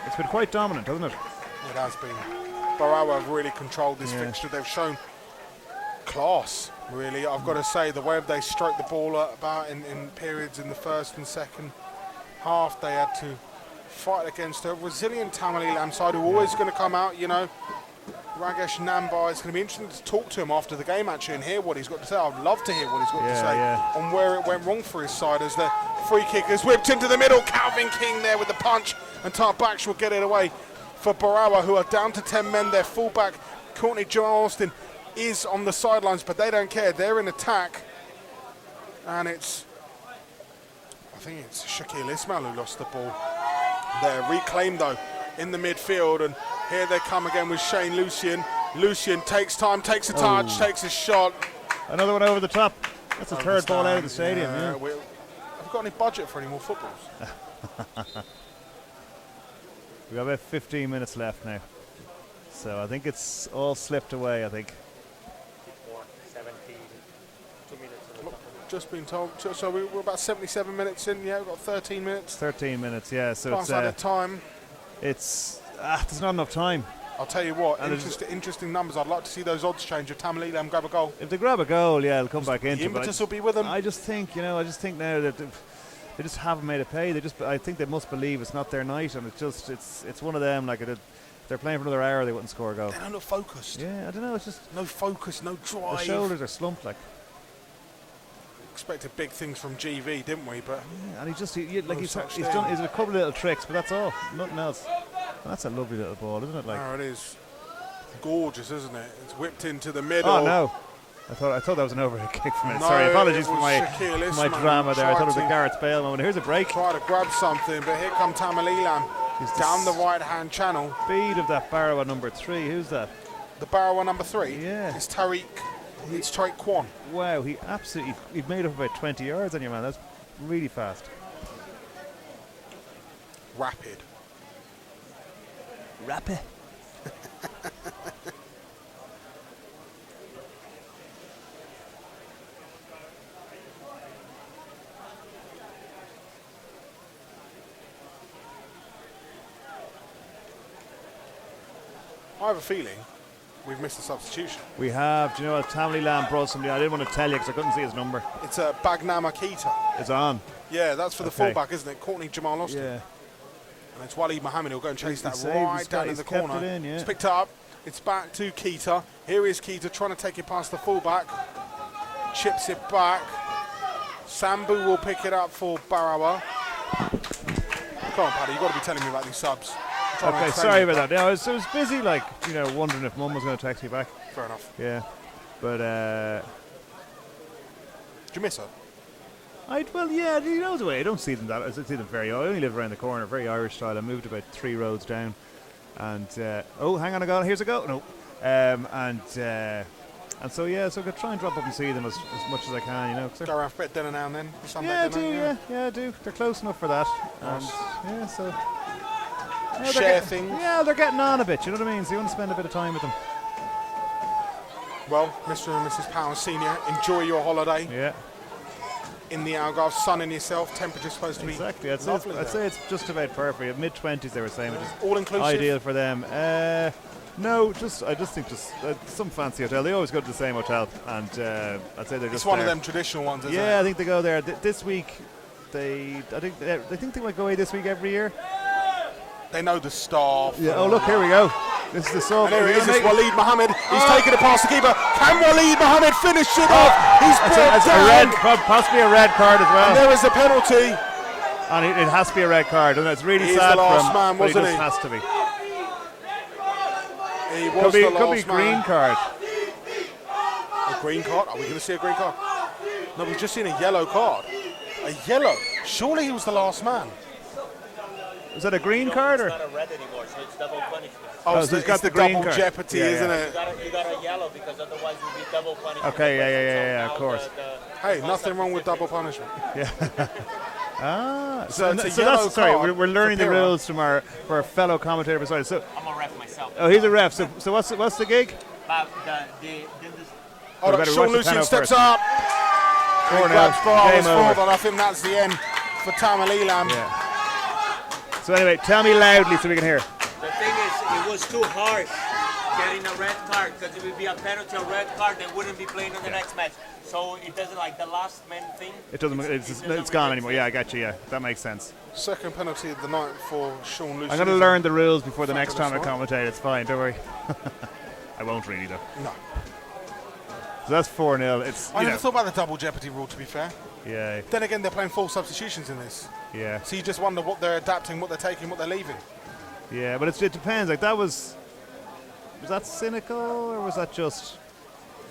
Speaker 2: It's been quite dominant, hasn't it?
Speaker 1: It has been. Barawa have really controlled this fixture. They've shown class, really. I've got to say, the way they stroked the ball about in periods in the first and second half, they had to fight against a resilient Tamil Eelam side who are always going to come out, you know. Ragesh Nambar, it's going to be interesting to talk to him after the game actually and hear what he's got to say. I'd love to hear what he's got to say on where it went wrong for his side as the free kick is whipped into the middle. Calvin King there with the punch, and Tarbaksh will get it away for Barawa, who are down to 10 men. Their fullback, Courtney John Austin, is on the sidelines, but they don't care. They're in attack, and I think it's Shaquille Ismail who lost the ball there. Reclaimed though in the midfield, and here they come again with Shane Lucien. Lucien takes time, takes a touch, takes a shot.
Speaker 2: Another one over the top. That's a third ball out of the stadium. Yeah.
Speaker 1: Have we got any budget for any more footballs?
Speaker 2: We've got about 15 minutes left now. So I think it's all slipped away, I think.
Speaker 3: 2 minutes.
Speaker 1: Just been told. So we're about 77 minutes in. Yeah, we've got 13 minutes.
Speaker 2: 13 minutes, yeah. So
Speaker 1: Pass out of time.
Speaker 2: It's there's not enough time.
Speaker 1: I'll tell you what, interesting numbers. I'd like to see those odds change if Tamil Eelam grab a goal.
Speaker 2: If they grab a goal, yeah, they'll come back into it.
Speaker 1: The impetus will be with them.
Speaker 2: I just think now that they just haven't made it pay. I think they must believe it's not their night, and it's one of them. Like they're playing for another hour, they wouldn't score a goal.
Speaker 1: They don't look focused.
Speaker 2: Yeah, I don't know. It's just
Speaker 1: no focus, no drive.
Speaker 2: The shoulders are slumped, like.
Speaker 1: Expected big things from GV, didn't we? But
Speaker 2: yeah, and he's done a couple of little tricks, but that's all, nothing else. That's a lovely little ball, isn't it? Like,
Speaker 1: oh, it is. Gorgeous, isn't it? It's whipped into the middle.
Speaker 2: Oh no! I thought that was an overhead kick from it. Sorry, apologies for my drama there. I thought it was a Gareth Bale moment. Here's a break.
Speaker 1: Try to grab something, but here come Tamil Eelam down the right-hand channel.
Speaker 2: Speed of that Barawa number 3. Who's that?
Speaker 1: The Barawa number 3.
Speaker 2: Yeah.
Speaker 1: It's Tariq. It's Tariq Kwan.
Speaker 2: Wow, he made up about 20 yards on you, man. That's really fast.
Speaker 1: Rapid. I have a feeling we've missed a substitution.
Speaker 2: We have. Do you know what? Tamil Eelam brought somebody. I didn't want to tell you because I couldn't see his number.
Speaker 1: It's Bagnama Keita.
Speaker 2: It's on.
Speaker 1: Yeah, that's for the fullback, isn't it? Courtney Jamal Austin.
Speaker 2: Yeah.
Speaker 1: And it's Waleed Mohammed who'll go and chase that right down in the corner.
Speaker 2: It's
Speaker 1: picked it up. It's back to Keita. Here is Keita trying to take it past the fullback. Chips it back. Sambu will pick it up for Barawa. Come on, Paddy, you've got to be telling me about these subs.
Speaker 2: Okay, sorry about that. Yeah, I was busy, wondering if Mum was going to text me back.
Speaker 1: Fair enough.
Speaker 2: Yeah, but
Speaker 1: did you miss her?
Speaker 2: Well, yeah, you know the way. I don't see them I see them I only live around the corner, very Irish style. I moved about 3 roads down, and hang on a goal. Here's a goal. No, and so yeah, so I could try and drop up and see them as much as I can, you know.
Speaker 1: Go around for a bit dinner now and then.
Speaker 2: Yeah, I do. Yeah, I do. They're close enough for that.
Speaker 1: Nice.
Speaker 2: And yeah, so.
Speaker 1: Share things.
Speaker 2: Yeah, they're getting on a bit, you know what I mean? So you want to spend a bit of time with them.
Speaker 1: Well, Mr. and Mrs. Powers Senior, enjoy your holiday.
Speaker 2: Yeah.
Speaker 1: In the Algarve, sunning yourself, temperature's supposed to be
Speaker 2: exactly. I'd say it's just about perfect. Mid-20s they were saying, which is
Speaker 1: all inclusive.
Speaker 2: Ideal for them. No, I just think some fancy hotel. They always go to the same hotel, and I'd say they're just.
Speaker 1: It's one of them traditional ones, isn't it?
Speaker 2: Yeah, I think they go there this week. I think they might go away this week every year.
Speaker 1: They know the staff.
Speaker 2: Yeah. Oh, look, here we go. This is the song.
Speaker 1: There he is, it's Waleed Mohammed. He's taken it past the keeper. Can Waleed Mohammed finish it off? He's brought down.
Speaker 2: Possibly a red card as well.
Speaker 1: And there is a penalty.
Speaker 2: And it has to be a red card. And it's really
Speaker 1: He's
Speaker 2: sad
Speaker 1: the last
Speaker 2: for him,
Speaker 1: man,
Speaker 2: but
Speaker 1: wasn't
Speaker 2: it just has to be.
Speaker 1: He was the last man.
Speaker 2: Could be green card.
Speaker 1: A green card? Are we going to see a green card? No, we've just seen a yellow card. A yellow. Surely he was the last man.
Speaker 2: is that a green card or?
Speaker 3: It's not a red anymore, so it's double punishment.
Speaker 1: Oh,
Speaker 2: so
Speaker 1: so
Speaker 2: it's got
Speaker 1: it's the
Speaker 2: the green
Speaker 1: double
Speaker 2: card.
Speaker 1: jeopardy,
Speaker 2: Yeah,
Speaker 1: isn't
Speaker 2: yeah.
Speaker 1: it?
Speaker 3: You got a yellow because otherwise it would be double punishment.
Speaker 2: Okay, yeah,
Speaker 3: So
Speaker 2: of
Speaker 3: now
Speaker 2: course.
Speaker 1: Hey, nothing wrong with double punishment. So it's a
Speaker 2: So
Speaker 1: yellow
Speaker 2: that's sorry.
Speaker 1: card
Speaker 2: We're learning
Speaker 1: for
Speaker 2: the
Speaker 1: Pira.
Speaker 2: rules from our fellow commentator beside us. So,
Speaker 3: I'm a ref myself.
Speaker 2: oh, he's a ref. So what's the gig?
Speaker 3: But
Speaker 1: Oh,
Speaker 2: We
Speaker 1: look,
Speaker 2: better
Speaker 1: Sean
Speaker 2: watch the
Speaker 1: Lucian
Speaker 2: panel
Speaker 1: steps
Speaker 2: first.
Speaker 1: up. He
Speaker 2: 4-0.
Speaker 1: grabs Barawa's
Speaker 2: Game
Speaker 1: forward,
Speaker 2: over.
Speaker 1: and I think that's the end for Tamil Eelam.
Speaker 2: Yeah. So anyway, tell me loudly so we can hear.
Speaker 3: the thing is, it was too harsh getting a red card because it would be a penalty, a red card, they wouldn't be playing in the next match. So it doesn't like the last man thing.
Speaker 2: It doesn't. It's gone anymore. Yeah, I got you. Yeah, that makes sense.
Speaker 1: Second penalty of the night for Sean Lucian.
Speaker 2: I'm going to learn the rules before the next time I
Speaker 1: Fabulous,
Speaker 2: commentate. It's fine. Don't worry. I won't really though.
Speaker 1: No.
Speaker 2: So that's 4-0. It's
Speaker 1: I
Speaker 2: you
Speaker 1: never
Speaker 2: know,
Speaker 1: thought about the double jeopardy rule, to be fair.
Speaker 2: yeah,
Speaker 1: Then again, they're playing full substitutions in this.
Speaker 2: yeah,
Speaker 1: So you just wonder what they're adapting, what they're taking, what they're leaving.
Speaker 2: yeah. But it depends. Like that was that cynical or was that just?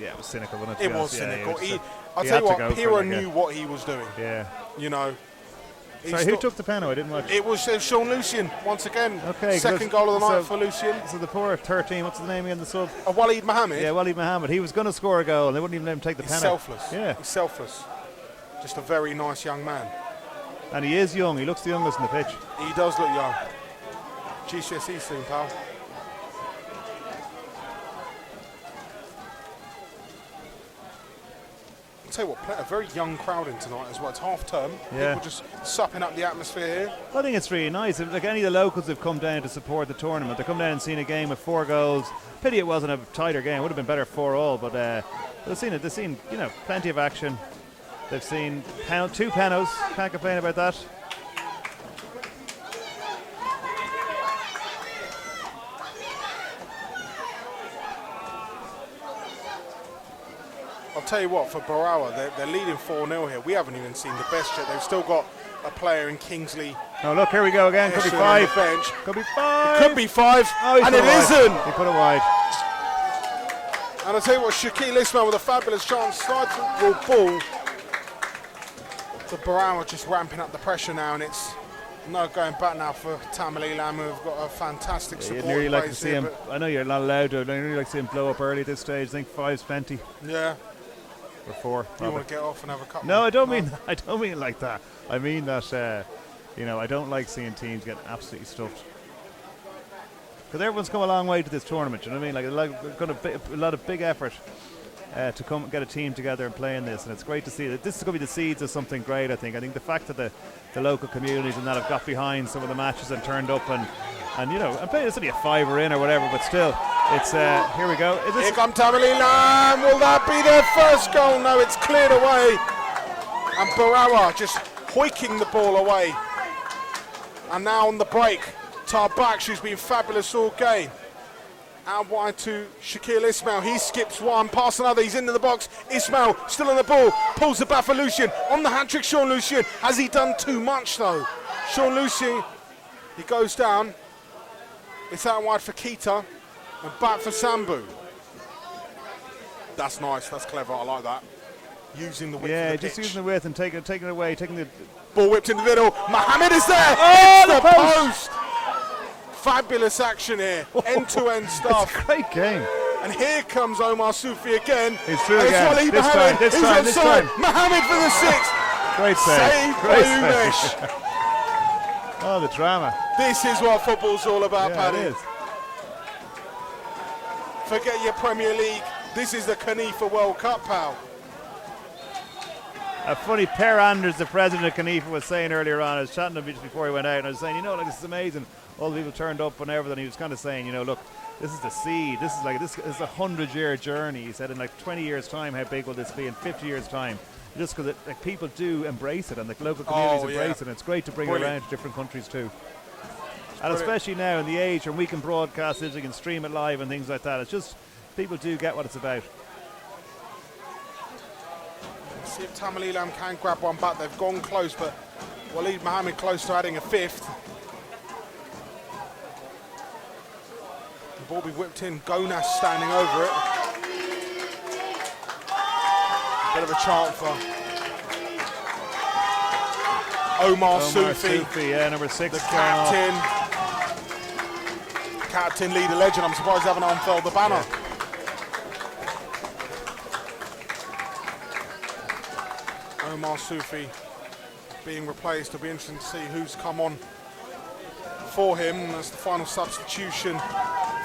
Speaker 2: Yeah, it was cynical. Wasn't it?
Speaker 1: It
Speaker 2: To be
Speaker 1: was
Speaker 2: honest? Yeah,
Speaker 1: cynical.
Speaker 2: yeah,
Speaker 1: I'll
Speaker 2: he
Speaker 1: tell you
Speaker 2: had to
Speaker 1: what,
Speaker 2: go for
Speaker 1: Pira
Speaker 2: it, yeah.
Speaker 1: knew what he was doing.
Speaker 2: yeah.
Speaker 1: You know. He
Speaker 2: Sorry, who
Speaker 1: sto-
Speaker 2: took the penalty? I didn't watch.
Speaker 1: It was Sean Lucian, once again.
Speaker 2: Okay,
Speaker 1: Second
Speaker 2: good.
Speaker 1: goal of the night
Speaker 2: So-
Speaker 1: for Lucian.
Speaker 2: So the poor 13. What's his name again? The sub.
Speaker 1: Waleed Mohammed.
Speaker 2: Yeah, Waleed Mohammed. He was going to score a goal, and they wouldn't even let him take the
Speaker 1: He's
Speaker 2: penalty.
Speaker 1: selfless.
Speaker 2: Yeah,
Speaker 1: He's selfless. Just a very nice young man.
Speaker 2: and he is young. He looks the youngest on the pitch.
Speaker 1: He does look young. GCSE soon, pal. I'll tell you what, a very young crowd in tonight as well. It's half term.
Speaker 2: Yeah.
Speaker 1: People just supping up the atmosphere here.
Speaker 2: I think it's really nice. Like any of the locals have come down to support the tournament. They come down and seen a game with 4 goals. Pity it wasn't a tighter game. It would have been better 4-all. But they've seen it. They've seen plenty of action. They've seen 2 penalties. Can't complain about that.
Speaker 1: I'll tell you what, for Barawa, they're leading 4-0 here. We haven't even seen the best yet. They've still got a player in Kingsley.
Speaker 2: Oh, look, here we go again. Could be
Speaker 1: Escher on the
Speaker 2: 5.
Speaker 1: bench.
Speaker 2: Could be 5.
Speaker 1: Could be 5,
Speaker 2: Oh, he's
Speaker 1: and
Speaker 2: put
Speaker 1: it
Speaker 2: wide.
Speaker 1: isn't.
Speaker 2: He put it wide.
Speaker 1: And I'll tell you what, Shaquille Ismail with a fabulous chance. Side football ball. The Barawa just ramping up the pressure now, and it's no going back now for Tamil Eelam, who've got a fantastic
Speaker 2: You'd
Speaker 1: support.
Speaker 2: nearly
Speaker 1: in
Speaker 2: like to
Speaker 1: place
Speaker 2: see
Speaker 1: here,
Speaker 2: him. I know you're not allowed to. I'd really like to see him blow up early at this stage. I think 5's plenty.
Speaker 1: but yeah,
Speaker 2: Or 4.
Speaker 1: you
Speaker 2: probably.
Speaker 1: want to get off and have a couple.
Speaker 2: No, I don't mean it like that. I mean that I don't like seeing teams get absolutely stuffed. Because everyone's come a long way to this tournament. You know what I mean? Like got a lot of big effort to come get a team together and play in this, and it's great to see that this is going to be the seeds of something great. I think the fact that the local communities and that have got behind some of the matches and turned up and I'm playing it's only a 5 in or whatever, but still, it's here we go. Is this
Speaker 1: Here come Tamil Eelam. Will that be their first goal? No, it's cleared away. And Barawa just hoiking the ball away. And now on the break, Tarbaksh, who's been fabulous all game. Out wide to Shaquille Ismail. He skips one, past another. He's into the box. Ismail still on the ball. Pulls it back for Lucian. On the hat trick, Sean Lucian. Has he done too much though? Sean Lucian, he goes down. It's out wide for Keita. And back for Sambu. That's nice. That's clever. I like that. Using the width
Speaker 2: yeah,
Speaker 1: of the
Speaker 2: just
Speaker 1: pitch.
Speaker 2: using the width and taking it away, taking the
Speaker 1: Ball whipped in the middle. Mohammed is there.
Speaker 2: Oh,
Speaker 1: It's
Speaker 2: the
Speaker 1: the
Speaker 2: post.
Speaker 1: post. Fabulous action here. End-to-end stuff.
Speaker 2: It's a great game.
Speaker 1: And here comes Omar Sufi again.
Speaker 2: He's through
Speaker 1: And
Speaker 2: again.
Speaker 1: It's Waleed
Speaker 2: This
Speaker 1: Mohammed.
Speaker 2: time, this
Speaker 1: He's
Speaker 2: time, this
Speaker 1: onside.
Speaker 2: time.
Speaker 1: Mohammed for the 6th.
Speaker 2: Great save.
Speaker 1: Saved by
Speaker 2: Great save.
Speaker 1: Umesh.
Speaker 2: Oh, the drama.
Speaker 1: This is what football's all about,
Speaker 2: Yeah,
Speaker 1: Paddy.
Speaker 2: it is.
Speaker 1: Forget your Premier League. This is the CONIFA World Cup, pal.
Speaker 2: A funny Per Anders, the president of CONIFA, was saying earlier on, I was chatting to him just before he went out, and I was saying, this is amazing. All the people turned up and everything. He was kind of saying, look, this is the seed. This is a 100-year journey. He said in like 20 years' time, how big will this be? In 50 years' time, just because people do embrace it and the local communities embrace it. And it's great to bring it around to different countries too. And especially now in the age when we can broadcast it, we can stream it live and things like that. It's just people do get what it's about.
Speaker 1: See if Tamil Eelam can grab one back. They've gone close, but Waleed Mohammed close to adding a 5th. The ball be whipped in. Gonas standing over it. Bit of a chant for Omar Sufi,
Speaker 2: yeah, number 6.
Speaker 1: the captain, leader, legend. I'm surprised they haven't unfurled the banner. Yeah. Omar Sufi being replaced. It'll be interesting to see who's come on for him. That's the final substitution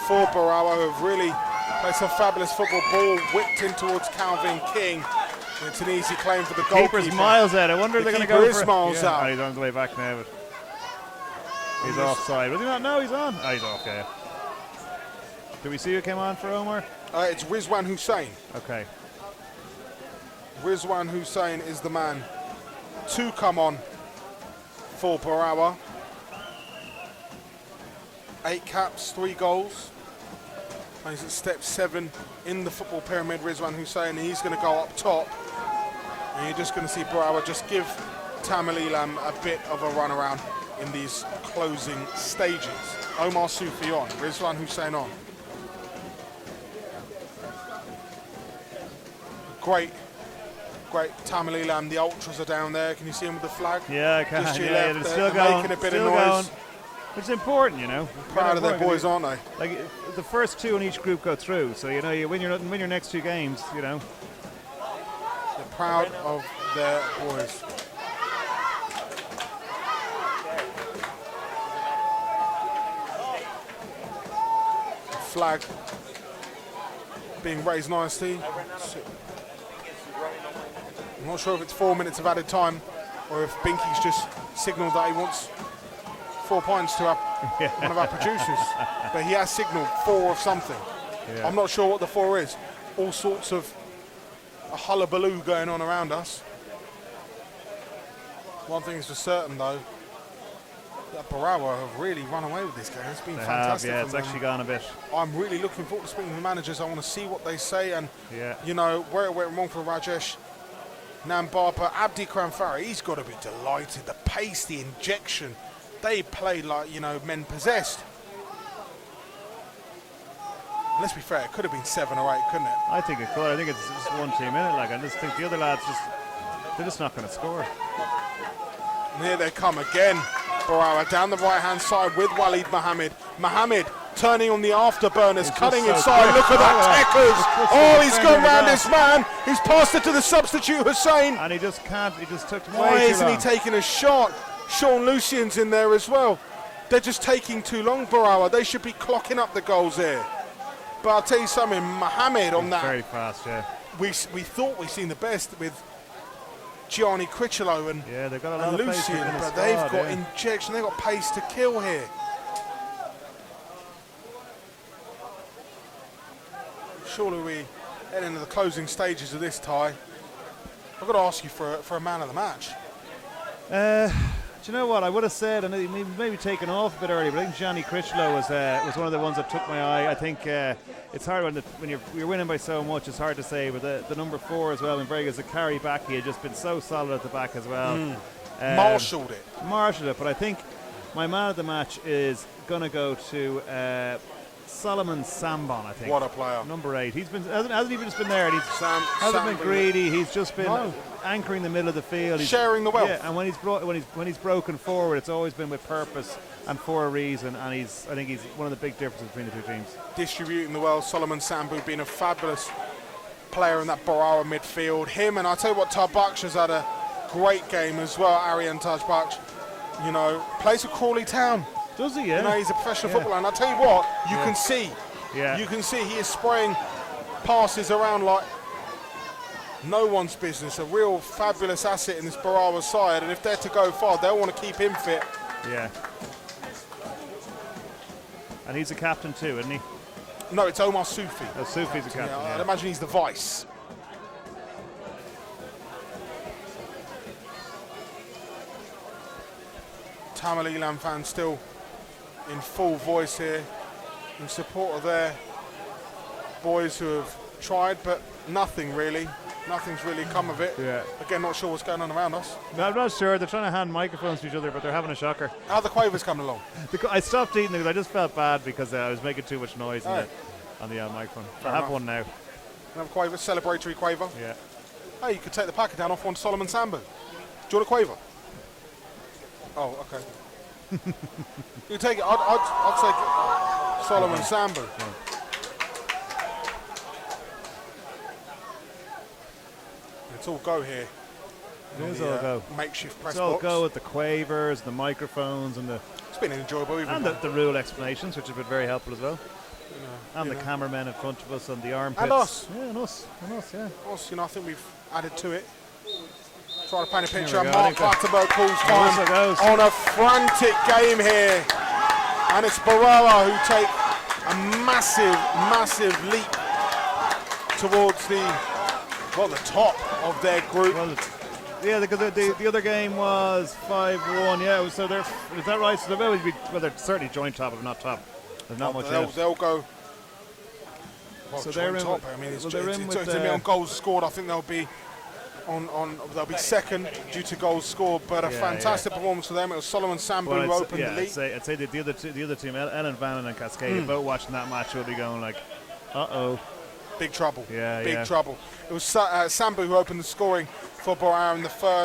Speaker 1: for Barawa, who have really played some fabulous football. Ball whipped in towards Calvin King. It's an easy claim for the goalkeeper.
Speaker 2: Keeper's miles out. I wonder if they're going to go for it.
Speaker 1: Miles out.
Speaker 2: Oh, he's on the way back now, but he's offside. Was he not? No, he's on. Oh, he's off, yeah. Do we see who came on for Omar?
Speaker 1: It's Rizwan Hussein.
Speaker 2: Okay.
Speaker 1: Rizwan Hussein is the man to come on for Barawa. 8 caps, 3 goals. And he's at step 7 in the football pyramid, Rizwan Hussein. He's going to go up top. And you're just going to see Barawa just give Tamil Eelam a bit of a run around in these closing stages. Omar Sufi on, Rizwan Hussein on. Great Tamil Eelam. The ultras are down there. Can you see them with the flag?
Speaker 2: Yeah, I can.
Speaker 1: Just to your
Speaker 2: Yeah,
Speaker 1: left,
Speaker 2: they're
Speaker 1: they're
Speaker 2: still going.
Speaker 1: making a bit
Speaker 2: Still
Speaker 1: of noise.
Speaker 2: going. Which is important, you know.
Speaker 1: Proud of their boys, aren't they?
Speaker 2: Like the first 2 in each group go through, so you know you win your next 2 games, you know.
Speaker 1: They're proud of their boys. Flag being raised nicely. I'm not sure if it's 4 minutes of added time or if Binky's just signalled that he wants 4 points to one of our producers. But he has signalled 4 of something. Yeah. I'm not sure what the 4 is. All sorts of a hullabaloo going on around us. One thing is for certain, though, that Barawa have really run away with this game. It's been fantastic.
Speaker 2: Yeah, it's actually gone a bit.
Speaker 1: I'm really looking forward to speaking to the managers. I want to see what they say and,
Speaker 2: yeah,
Speaker 1: you know, where it went wrong for Rajesh Nambapa. Abdi Kramfari, he's got to be delighted. The pace, the injection. They played like, you know, men possessed. And let's be fair, it could have been 7 or 8, couldn't it?
Speaker 2: I think it could. I think it's just 1 team in it. Like, I just think the other lads they're just not going to score.
Speaker 1: And here they come again. Barawa down the right-hand side with Waleed Mohammed. Mohammed turning on the afterburners, cutting inside. Look at that, Teckers. Oh, he's gone round this man. He's passed it to the substitute, Hussein.
Speaker 2: And he just can't. He just took
Speaker 1: Why isn't he taking a shot? Sean Lucian's in there as well. They're just taking too long, Barawa. They should be clocking up the goals here. But I'll tell you something, Mohammed on that.
Speaker 2: Very fast, yeah.
Speaker 1: We thought we'd seen the best with Gianni Cricholo and,
Speaker 2: yeah, they've got a lot of
Speaker 1: Lucian,
Speaker 2: but
Speaker 1: squad, they've got injection, they've got pace to kill here. Surely we head into the closing stages of this tie. I've got to ask you for a man of the match.
Speaker 2: Do you know what I would have said, and maybe taken off a bit early, but I think Gianni Cricholo was one of the ones that took my eye. I think it's hard when you're winning by so much. It's hard to say, but the number 4 as well in very good as a carry back. He had just been so solid at the back as well.
Speaker 1: Marshalled it.
Speaker 2: But I think my man of the match is going to go to Solomon Sambon, I think.
Speaker 1: What a player.
Speaker 2: Number 8. Hasn't even just been there. He hasn't been greedy. He's just been anchoring the middle of the field. He's
Speaker 1: sharing the wealth.
Speaker 2: Yeah, and when he's broken forward, it's always been with purpose and for a reason. And I think he's one of the big differences between the 2 teams. Distributing
Speaker 1: the wealth. Solomon Sambu being a fabulous player in that Barawa midfield. Him and I'll tell you what, Tajbakhsh has had a great game as well. Aryan Tajbakhsh, you know, plays for Crawley Town.
Speaker 2: Does he? Yeah.
Speaker 1: You know, he's a professional footballer, and I'll tell you what, you can see.
Speaker 2: Yeah.
Speaker 1: You can see he is spraying passes around like no one's business. A real fabulous asset in this Barawa side, and if they're to go far, they'll want to keep him fit.
Speaker 2: Yeah. And he's a captain too, isn't he?
Speaker 1: No, it's Omar Sufi.
Speaker 2: Oh, Sufi's a captain. Yeah.
Speaker 1: I'd imagine he's the vice. Tamil Eelam fans still in full voice here in support of their boys who have tried, but nothing's really come of it.
Speaker 2: Yeah.
Speaker 1: Again, not sure what's going on around us.
Speaker 2: No, I'm not sure. They're trying to hand microphones to each other, but they're having a shocker.
Speaker 1: How are the quavers coming along?
Speaker 2: I stopped eating because I just felt bad because I was making too much noise on the microphone. I have one now.
Speaker 1: Another quaver, celebratory quaver.
Speaker 2: Yeah.
Speaker 1: Hey, you could take the packet down off one Solomon Sambu. Do you want a quaver? Oh, okay. You take it. I'd take Solomon Sambu. It's all go here.
Speaker 2: It is all go.
Speaker 1: Makeshift press
Speaker 2: It's all
Speaker 1: box.
Speaker 2: go with the quavers, the microphones, and
Speaker 1: It's been an enjoyable evening.
Speaker 2: the rule explanations, which have been very helpful as well. And the cameramen in front of us and the armpits.
Speaker 1: And us.
Speaker 2: Yeah, and us, yeah.
Speaker 1: Us, I think we've added to it. Try to paint a
Speaker 2: There
Speaker 1: picture.
Speaker 2: we go.
Speaker 1: Mark Clattenburg calls time
Speaker 2: Melissa goes.
Speaker 1: on a frantic game here. And it's Barawa who take a massive leap towards the top of their group.
Speaker 2: Well, the other game was 5-1. Yeah, so is that right? So they're certainly joint top, if not top. There's not much else.
Speaker 1: They'll go. Well,
Speaker 2: So they're in
Speaker 1: top.
Speaker 2: with-
Speaker 1: I mean, it's
Speaker 2: well, they're in with,
Speaker 1: going to be on goals scored. I think they'll be they'll be second due to goals scored. But a fantastic performance for them. It was Solomon Sambu who opened the league.
Speaker 2: I'd say the other team, Ellen Vannon and Cascadia, both watching that match will be going like, uh-oh.
Speaker 1: Big trouble.
Speaker 2: Yeah,
Speaker 1: Big trouble. It was Sambu who opened the scoring for Bora in the third.